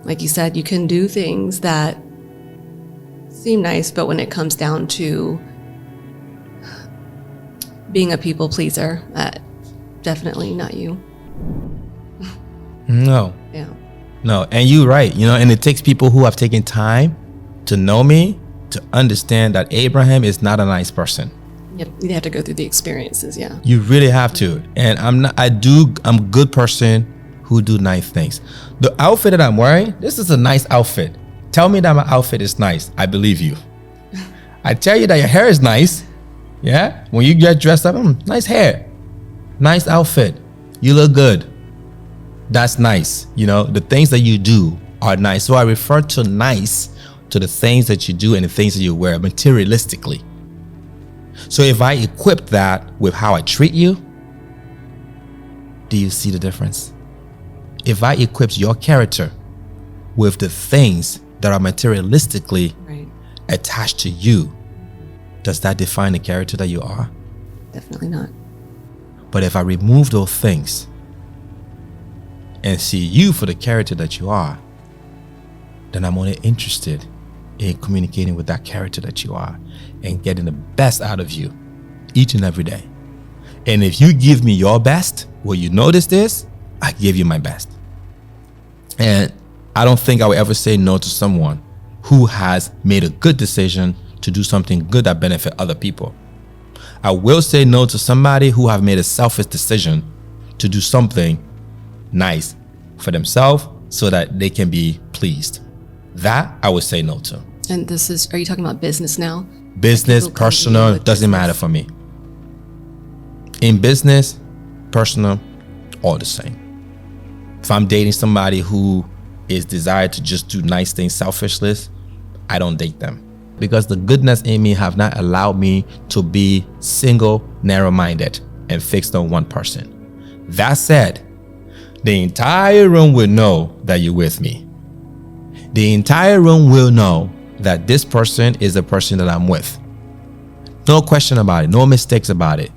Like you said, you can do things that seem nice, but when it comes down to being a people pleaser, definitely not you. No. Yeah. No, and you're right, and it takes people who have taken time to know me to understand that Abraham is not a nice person. Yep, you have to go through the experiences, yeah. You really have to. And I'm a good person who do nice things. The outfit that I'm wearing, this is a nice outfit. Tell me that my outfit is nice. I believe you. I tell you that your hair is nice. Yeah? When you get dressed up, nice hair. Nice outfit. You look good. That's nice. The things that you do are nice. So I refer to nice to the things that you do and the things that you wear materialistically. So if I equip that with how I treat you, do you see the difference? If I equip your character with the things that are materialistically attached to you, does that define the character that you are? Definitely not. But if I remove those things and see you for the character that you are, then I'm only interested in communicating with that character that you are and getting the best out of you each and every day. And if you give me your best, what you notice is I give you my best. And I don't think I will ever say no to someone who has made a good decision to do something good that benefit other people. I will say no to somebody who have made a selfish decision to do something nice for themselves so that they can be pleased. That I would say no to. And are you talking about business now? Business, personal, doesn't matter for me. In business, personal, all the same. If I'm dating somebody who is desired to just do nice things selfishly, I don't date them. Because the goodness in me have not allowed me to be single, narrow-minded, and fixed on one person. That said, the entire room will know that you're with me. The entire room will know that this person is the person that I'm with. No question about it. No mistakes about it.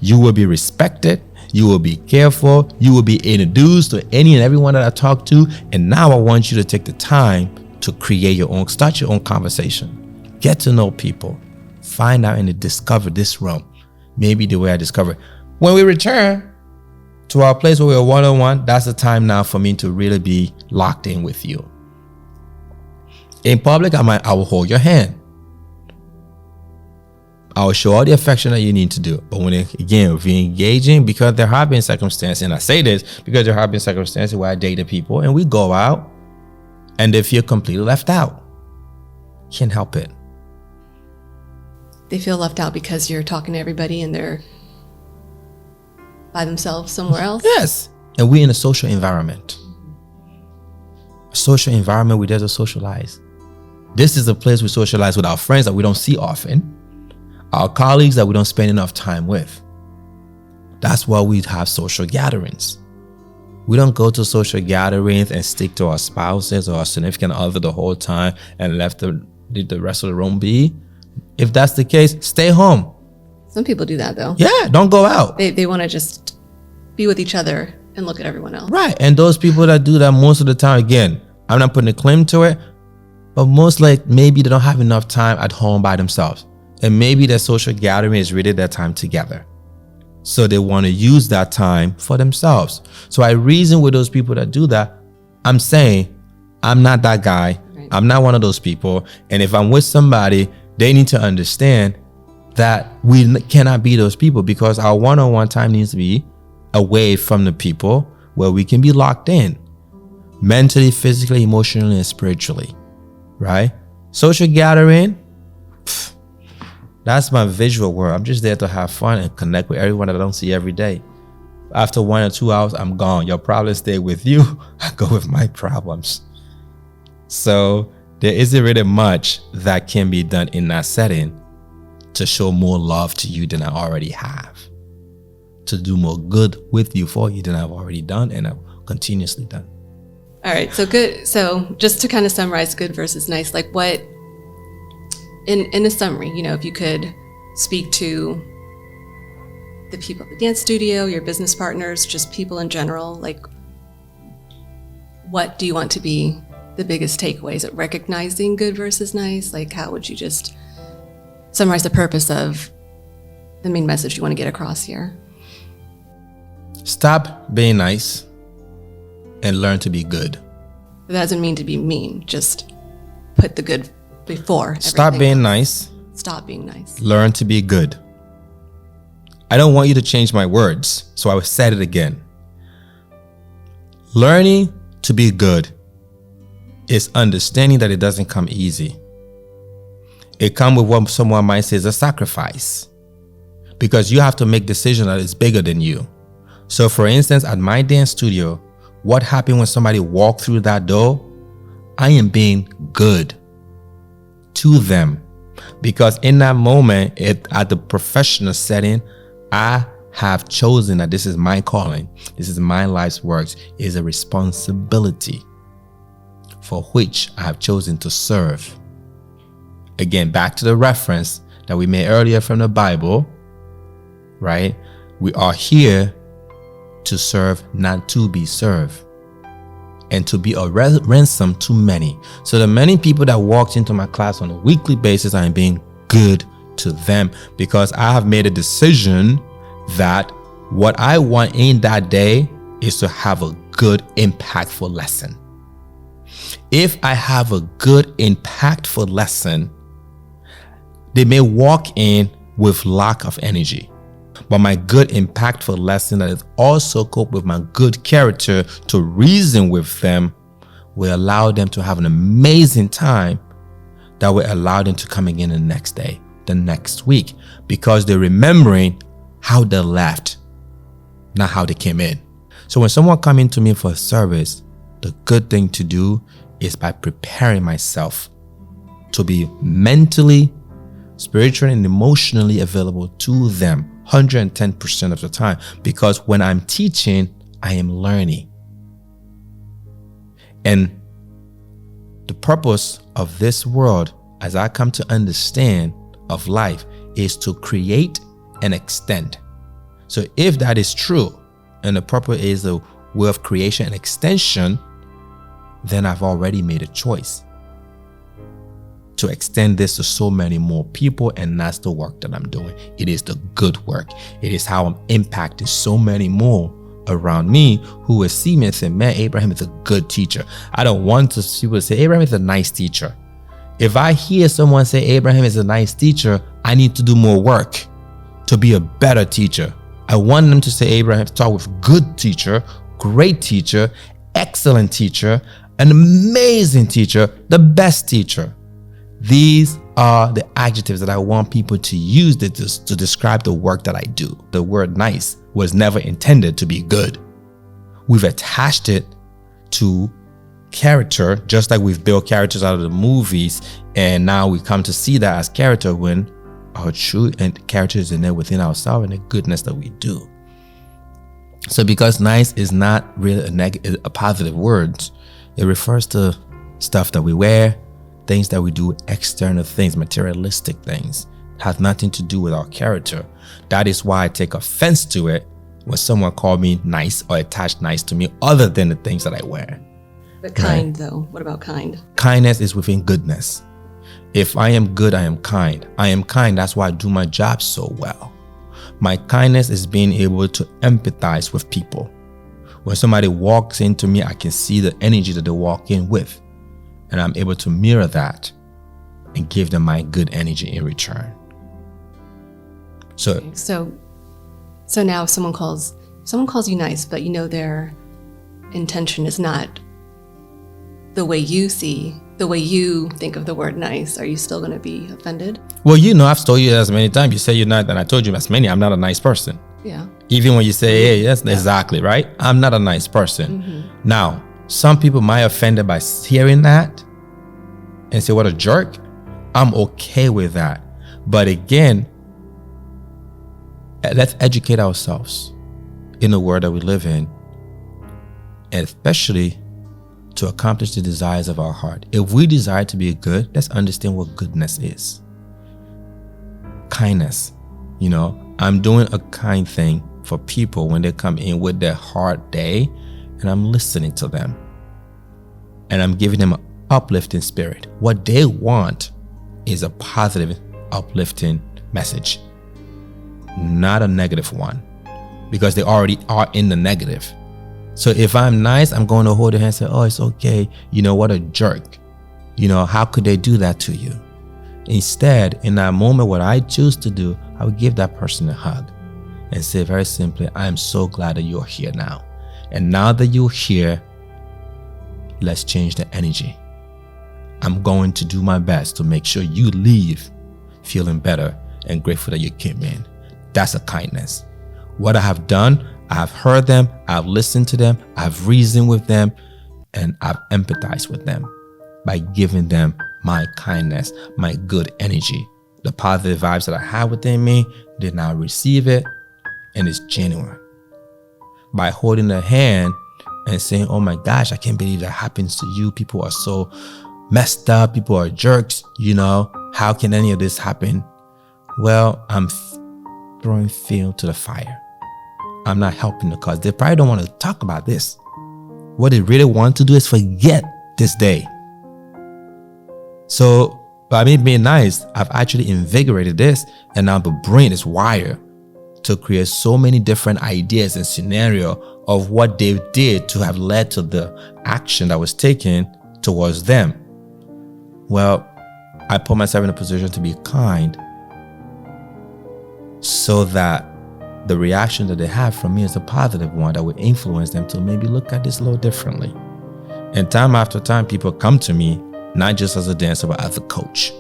You will be respected. You will be careful. You will be introduced to any and everyone that I talk to. And now I want you to take the time to create start your own conversation. Get to know people. Find out and discover this room. Maybe the way I discover it. When we return to our place where we're one-on-one, that's the time now for me to really be locked in with you. In public, I will hold your hand. I will show all the affection that you need to do. But if we're engaging, because there have been circumstances, and I say this because there have been circumstances where I dated people and we go out and they feel completely left out. Can't help it. They feel left out because you're talking to everybody and they're by themselves somewhere else? Yes. And we're in a social environment. A social environment, we're there to socialize. This is a place we socialize with our friends that we don't see often. Our colleagues that we don't spend enough time with. That's why we have social gatherings. We don't go to social gatherings and stick to our spouses or our significant other the whole time and let the rest of the room be. If that's the case, stay home. Some people do that though. Yeah, don't go out. They want to just be with each other and look at everyone else. Right, and those people that do that most of the time, again, I'm not putting a claim to it, but maybe they don't have enough time at home by themselves. And maybe their social gathering is really their time together. So they want to use that time for themselves. So I reason with those people that do that. I'm saying, I'm not that guy. Right. I'm not one of those people. And if I'm with somebody, they need to understand that we cannot be those people, because our one-on-one time needs to be away from the people where we can be locked in mentally, physically, emotionally, and spiritually, right? Social gathering, that's my visual world. I'm just there to have fun and connect with everyone that I don't see every day. After 1 or 2 hours, I'm gone. Your problems stay with you. I go with my problems. So there isn't really much that can be done in that setting to show more love to you than I already have. To do more good with you, for you, than I've already done and I've continuously done. All right, so good. So just to kind of summarize good versus nice, like what, in a summary, if you could speak to the people at the dance studio, your business partners, just people in general, like what do you want to be the biggest takeaways at recognizing good versus nice? Like, how would you just summarize the purpose of the main message you want to get across here? Stop being nice and learn to be good. That doesn't mean to be mean. Just put the good before. Stop being nice. Stop being nice. Learn to be good. I don't want you to change my words, so I will say it again. Learning to be good is understanding that it doesn't come easy. It comes with what someone might say is a sacrifice, because you have to make decisions that is bigger than you. So for instance, at my dance studio, what happened when somebody walked through that door? I am being good to them, because in that moment, at the professional setting, I have chosen that this is my calling. This is my life's works. It is a responsibility for which I have chosen to serve. Again, back to the reference that we made earlier from the Bible, right? We are here to serve, not to be served, and to be a ransom to many. So the many people that walked into my class on a weekly basis, I am being good to them, because I have made a decision that what I want in that day is to have a good, impactful lesson. If I have a good, impactful lesson, they may walk in with lack of energy, but my good, impactful lesson that is also coupled with my good character to reason with them will allow them to have an amazing time that will allow them to come again the next day, the next week, because they're remembering how they left, not how they came in. So when someone comes into me for a service, the good thing to do is by preparing myself to be mentally, spiritually, and emotionally available to them 110% of the time, because when I'm teaching, I am learning. And the purpose of this world, as I come to understand of life, is to create and extend. So if that is true, and the purpose is the way of creation and extension, then I've already made a choice to extend this to so many more people, and that's the work that I'm doing. It is the good work. It is how I'm impacting so many more around me who will see me and say, man, Abraham is a good teacher. I don't want to see people say Abraham is a nice teacher. If I hear someone say Abraham is a nice teacher, I need to do more work to be a better teacher. I want them to say Abraham, start with good teacher, great teacher, excellent teacher, an amazing teacher, the best teacher. These are the adjectives that I want people to use to describe the work that I do. The word nice was never intended to be good. We've attached it to character, just like we've built characters out of the movies, and now we come to see that as character when our true and character is in there within ourselves and the goodness that we do. So because nice is not really a positive word, it refers to stuff that we wear, things that we do, external things, materialistic things. It has nothing to do with our character. That is why I take offense to it when someone called me nice or attached nice to me, other than the things that I wear. But kind, though. What about kind? Kindness is within goodness. If I am good, I am kind. I am kind. That's why I do my job so well. My kindness is being able to empathize with people. When somebody walks into me, I can see the energy that they walk in with, and I'm able to mirror that and give them my good energy in return. So now if someone calls you nice, but you know their intention is not the way you think of the word nice, are you still going to be offended? Well, I've told you as many times. You say you're not, and I told you as many. I'm not a nice person. Yeah. Even when you say, hey, yes, yeah. Exactly, right? I'm not a nice person. Mm-hmm. Now, some people might be offended by hearing that and say, what a jerk. I'm okay with that. But again, let's educate ourselves in the world that we live in, and especially to accomplish the desires of our heart. If we desire to be good, let's understand what goodness is. Kindness. I'm doing a kind thing for people when they come in with their hard day, and I'm listening to them. And I'm giving them an uplifting spirit. What they want is a positive, uplifting message, not a negative one, because they already are in the negative. So if I'm nice, I'm going to hold their hand and say, oh, it's okay. You know, what a jerk. You know, how could they do that to you? Instead, in that moment, what I choose to do, I would give that person a hug and say very simply, I am so glad that you're here now. And now that you're here, let's change the energy. I'm going to do my best to make sure you leave feeling better and grateful that you came in. That's a kindness. What I have done, I have heard them, I've listened to them, I've reasoned with them, and I've empathized with them by giving them my kindness, my good energy. The positive vibes that I have within me, they now receive it, and it's genuine. By holding their hand and saying, oh my gosh, I can't believe that happens to you. People are so messed up. People are jerks. You know, how can any of this happen? Well, I'm throwing fuel to the fire. I'm not helping the cause. They probably don't want to talk about this. What they really want to do is forget this day. So by me being nice, I've actually invigorated this, and now the brain is wired to create so many different ideas and scenario of what they did to have led to the action that was taken towards them. Well, I put myself in a position to be kind so that the reaction that they have from me is a positive one that will influence them to maybe look at this a little differently. And time after time, people come to me, not just as a dancer, but as a coach.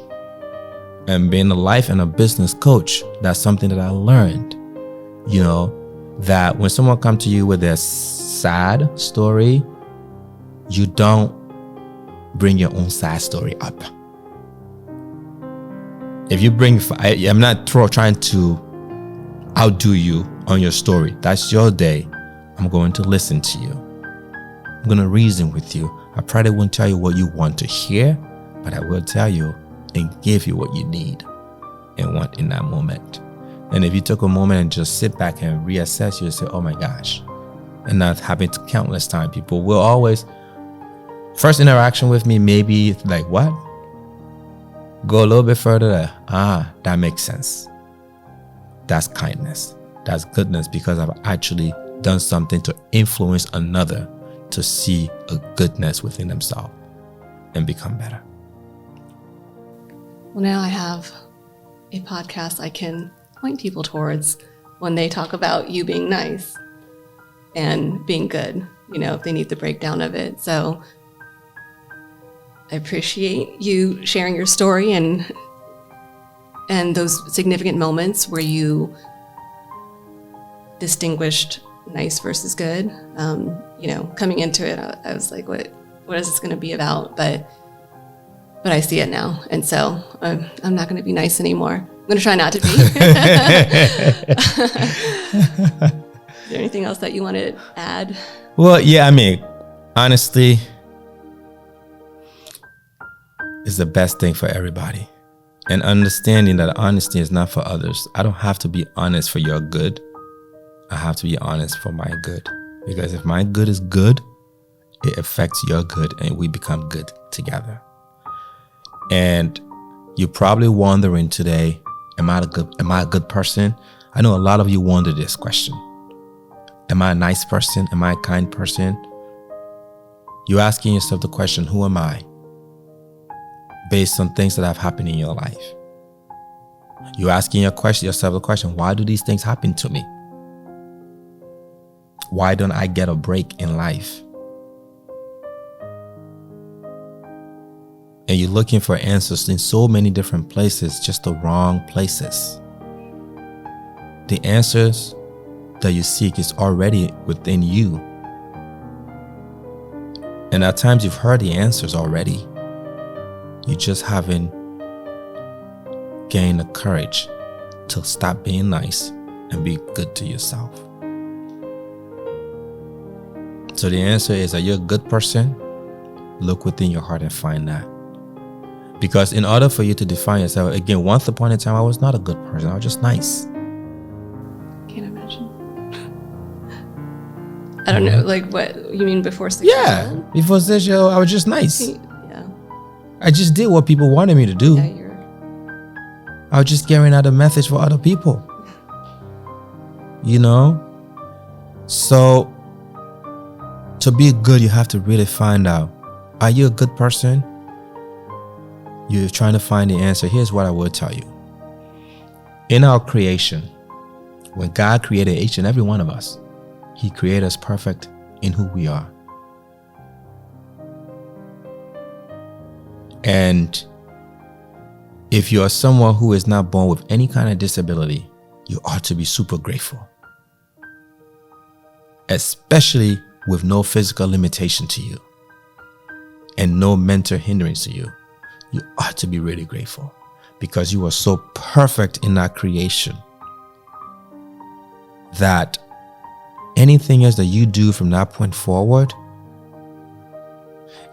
And being a life and a business coach, that's something that I learned. You know, that when someone comes to you with their sad story, you don't bring your own sad story up. If you bring, I'm not trying to outdo you on your story. That's your day. I'm going to listen to you. I'm going to reason with you. I probably won't tell you what you want to hear, but I will tell you and give you what you need and want in that moment. And if you took a moment and just sit back and reassess, you'll say, oh my gosh. And that happens countless times. People will always, first interaction with me, maybe like, what? Go a little bit further there. That makes sense. That's kindness. That's goodness, because I've actually done something to influence another to see a goodness within themselves and become better. Well, now I have a podcast I can point people towards when they talk about you being nice and being good, you know, if they need the breakdown of it. So I appreciate you sharing your story and those significant moments where you distinguished nice versus good. You know, coming into it, I was like, what is this going to be about? But I see it now. And so I'm not going to be nice anymore. I'm going to try not to be. Is there anything else that you want to add? Well, yeah, I mean, honestly, it's the best thing for everybody. And understanding that honesty is not for others. I don't have to be honest for your good. I have to be honest for my good. Because if my good is good, it affects your good and we become good together. And you're probably wondering today, am I a good person? I know a lot of you wonder this question. Am I a nice person? Am I a kind person? You're asking yourself the question, who am I? Based on things that have happened in your life. You're asking yourself the question, why do these things happen to me? Why don't I get a break in life? And you're looking for answers in so many different places, just the wrong places. The answers that you seek is already within you. And at times you've heard the answers already. You just haven't gained the courage to stop being nice and be good to yourself. So the answer is, are you a good person? Look within your heart and find that. Because in order for you to define yourself, again, once upon a time, I was not a good person. I was just nice. Can't imagine. I don't know, like what you mean before 6 years Yeah, old? before 6 years old, I was just nice. Yeah. I just did what people wanted me to do. Yeah, I was just carrying out a message for other people. So to be good, you have to really find out, are you a good person? You're trying to find the answer. Here's what I will tell you. In our creation, when God created each and every one of us, He created us perfect in who we are. And if you are someone who is not born with any kind of disability, you ought to be super grateful. Especially with no physical limitation to you and no mental hindrance to you. You ought to be really grateful because you are so perfect in that creation that anything else that you do from that point forward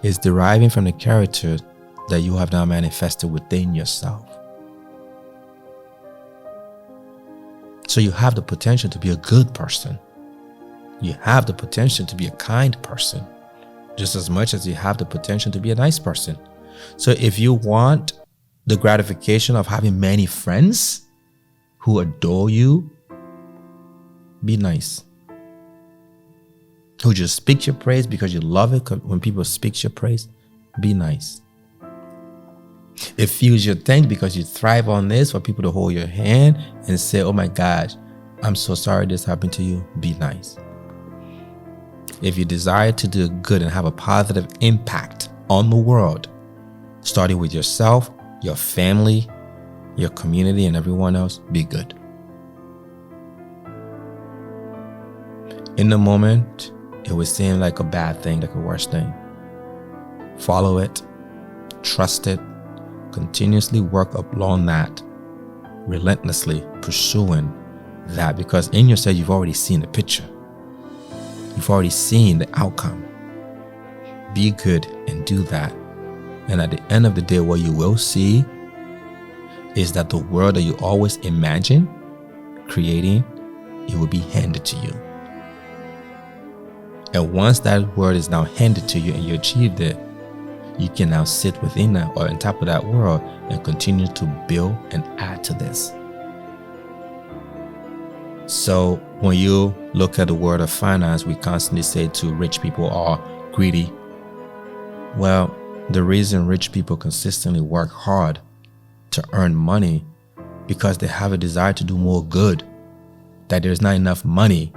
is deriving from the character that you have now manifested within yourself. So you have the potential to be a good person. You have the potential to be a kind person, just as much as you have the potential to be a nice person. So if you want the gratification of having many friends who adore you, be nice. Who just speak your praise because you love it when people speak your praise, be nice. It fuels your tank because you thrive on this for people to hold your hand and say, oh my gosh, I'm so sorry this happened to you. Be nice. If you desire to do good and have a positive impact on the world, starting with yourself, your family, your community, and everyone else, be good. In the moment, it would seem like a bad thing, like a worse thing. Follow it, trust it, continuously work along that, relentlessly pursuing that, because in yourself, you've already seen the picture. You've already seen the outcome. Be good and do that. And at the end of the day, what you will see is that the world that you always imagine creating, it will be handed to you. And once that world is now handed to you and you achieved it, you can now sit within that or on top of that world and continue to build and add to this. So when you look at the world of finance, we constantly say to rich people are greedy. Well, the reason rich people consistently work hard to earn money because they have a desire to do more good, that there's not enough money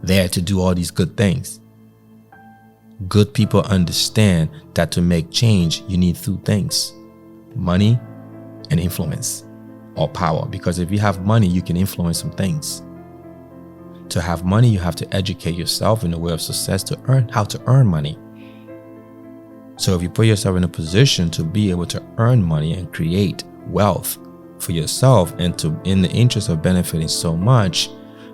there to do all these good things. Good people understand that to make change, you need two things: money and influence or power. Because if you have money, you can influence some things. To have money, you have to educate yourself in the way of success to earn how to earn money. So if you put yourself in a position to be able to earn money and create wealth for yourself and to in the interest of benefiting so much,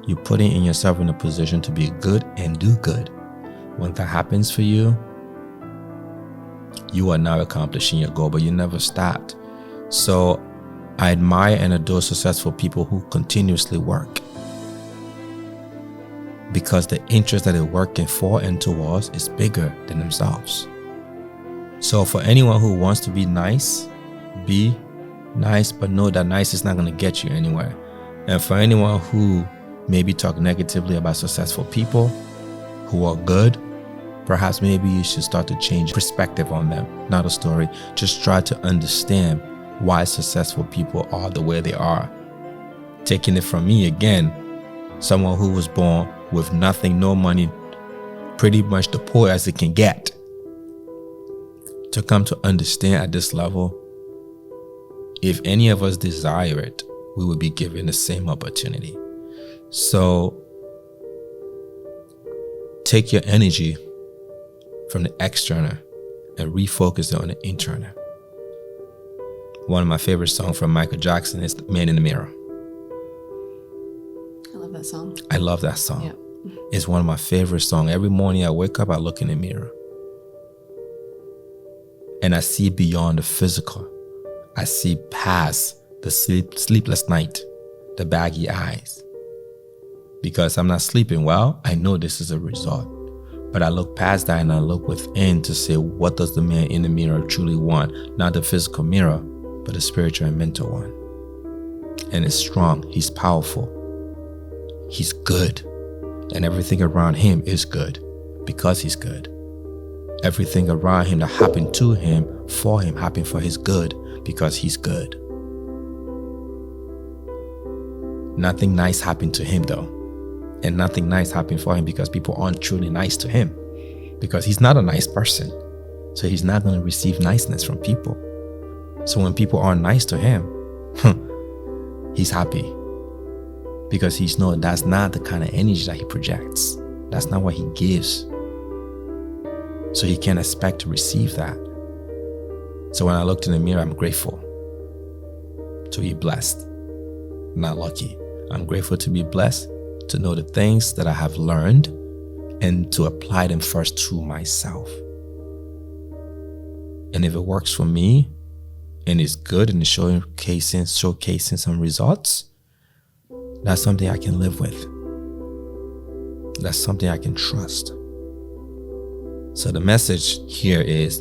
you're putting yourself in a position to be good and do good. When that happens for you, you are now accomplishing your goal, but you never stopped. So I admire and adore successful people who continuously work, because the interest that they're working for and towards is bigger than themselves. So for anyone who wants to be nice, but know that nice is not going to get you anywhere. And for anyone who maybe talk negatively about successful people who are good, perhaps maybe you should start to change perspective on them, not a story. Just try to understand why successful people are the way they are. Taking it from me again, someone who was born with nothing, no money, pretty much the poor as it can get, to come to understand at this level, if any of us desire it, we will be given the same opportunity. So take your energy from the external and refocus it on the internal. One of my favorite songs from Michael Jackson is Man in the Mirror. I love that song. I love that song. Yeah. It's one of my favorite songs. Every morning I wake up, I look in the mirror and I see beyond the physical. I see past the sleepless night, the baggy eyes. Because I'm not sleeping well, I know this is a result. But I look past that and I look within to say, what does the man in the mirror truly want? Not the physical mirror, but the spiritual and mental one. And it's strong. He's powerful. He's good. And everything around him is good because he's good. Everything around him that happened to him, for him, happened for his good because he's good. Nothing nice happened to him though. And nothing nice happened for him because people aren't truly nice to him. Because he's not a nice person. So he's not going to receive niceness from people. So when people aren't nice to him, he's happy. Because he's known that's not the kind of energy that he projects. That's not what he gives. So he can't expect to receive that. So when I looked in the mirror, I'm grateful to be blessed, not lucky. I'm grateful to be blessed, to know the things that I have learned and to apply them first to myself. And if it works for me and it's good and it's showcasing some results, that's something I can live with. That's something I can trust. So the message here is,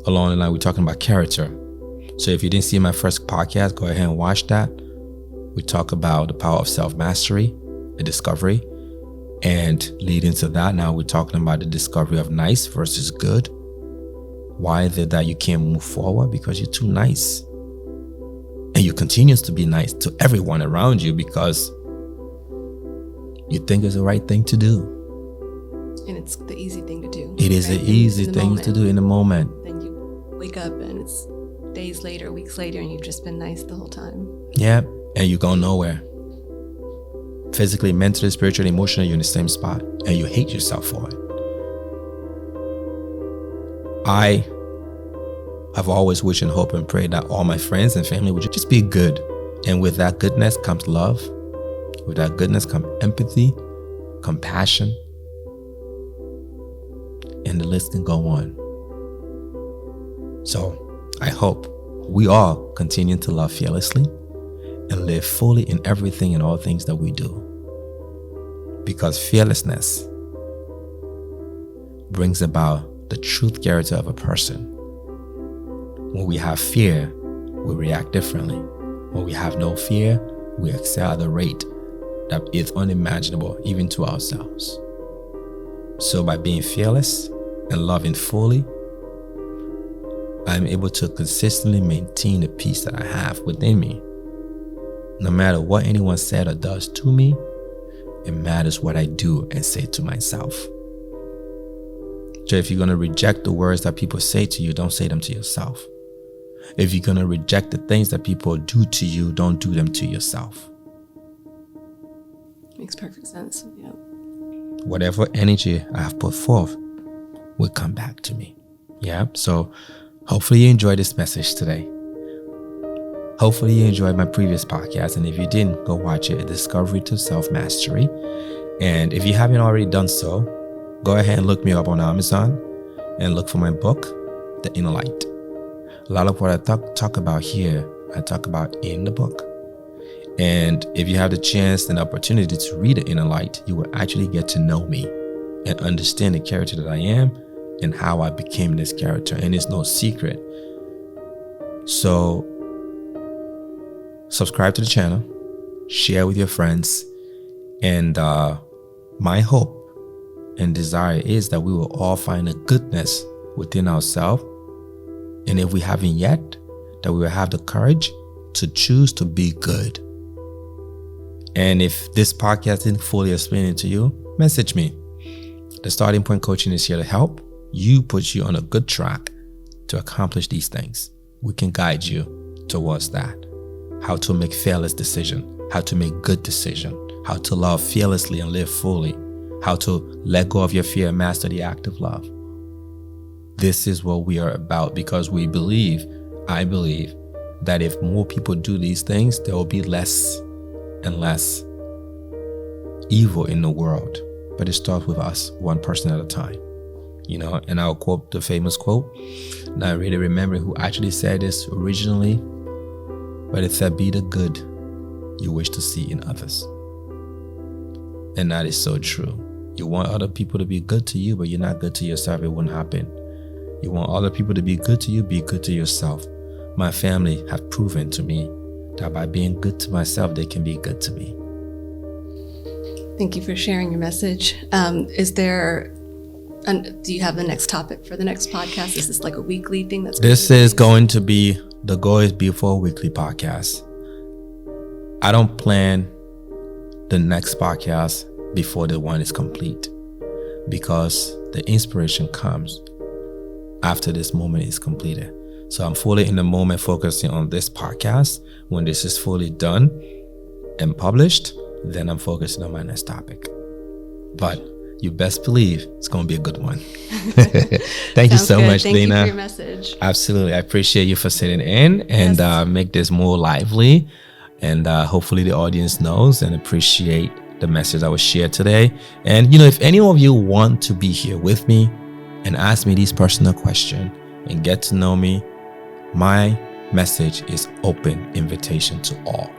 along the line, we're talking about character. So if you didn't see my first podcast, go ahead and watch that. We talk about the power of self-mastery, the discovery, and leading to that, now we're talking about the discovery of nice versus good. Why is it that you can't move forward? Because you're too nice. And you continue to be nice to everyone around you because you think it's the right thing to do. And it's the easy thing to do. It is the easy thing to do in the moment. Then you wake up and it's days later, weeks later, and you've just been nice the whole time. Yeah, and you go nowhere. Physically, mentally, spiritually, emotionally, you're in the same spot. And you hate yourself for it. I have always wished and hoped and prayed that all my friends and family would just be good. And with that goodness comes love. With that goodness comes empathy, compassion, and the list can go on. So I hope we all continue to love fearlessly and live fully in everything and all things that we do. Because fearlessness brings about the truth character of a person. When we have fear, we react differently. When we have no fear, we excel at a rate that is unimaginable even to ourselves. So by being fearless and loving fully, I'm able to consistently maintain the peace that I have within me. No matter what anyone said or does to me, it matters what I do and say to myself. So if you're going to reject the words that people say to you, don't say them to yourself. If you're going to reject the things that people do to you, don't do them to yourself. Makes perfect sense. Yeah. Whatever energy I have put forth will come back to me. Yeah. So hopefully you enjoyed this message today. Hopefully you enjoyed my previous podcast. And if you didn't, go watch it, A Discovery to Self-Mastery. And if you haven't already done so, go ahead and look me up on Amazon and look for my book, The Inner Light. A lot of what I talk about here, I talk about in the book. And if you have the chance and opportunity to read The Inner Light, you will actually get to know me and understand the character that I am and how I became this character. And it's no secret. So subscribe to the channel, share with your friends, and my hope and desire is that we will all find a goodness within ourselves. And if we haven't yet, that we will have the courage to choose to be good. And if this podcast didn't fully explain it to you, message me. The Starting Point Coaching is here to help you, put you on a good track to accomplish these things. We can guide you towards that. How to make fearless decisions, how to make good decisions, how to love fearlessly and live fully, how to let go of your fear and master the act of love. This is what we are about because I believe that if more people do these things, there will be less and less evil in the world. But it starts with us, one person at a time. You know, and I'll quote the famous quote. Not really remembering who actually said this originally, but it said, "Be the good you wish to see in others." And that is so true. You want other people to be good to you, but you're not good to yourself. It won't happen. You want other people to be good to you, be good to yourself. My family have proven to me that by being good to myself, they can be good to me. Thank you for sharing your message. Do you have the next topic for the next podcast? Is this like a weekly thing? This is going to be, the goal is before a weekly podcast. I don't plan the next podcast before the one is complete, because the inspiration comes after this moment is completed. So I'm fully in the moment, focusing on this podcast. When this is fully done and published, then I'm focusing on my next topic. But you best believe it's going to be a good one. Thank you so much, Thank Lena. Thank you for your message. Absolutely. I appreciate you for sitting in and make this more lively. And hopefully the audience knows and appreciate the message I was shared today. And, if any of you want to be here with me and ask me these personal questions and get to know me, my message is open invitation to all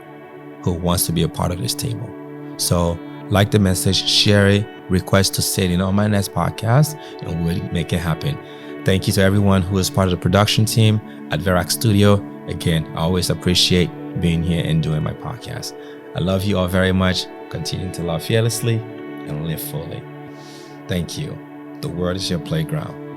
who wants to be a part of this table. So like the message, share it, request to sit in on my next podcast, and we'll make it happen. Thank you to everyone who is part of the production team at Verac Studio. Again, I always appreciate being here and doing my podcast. I love you all very much. Continue to love fearlessly and live fully. Thank you. The world is your playground.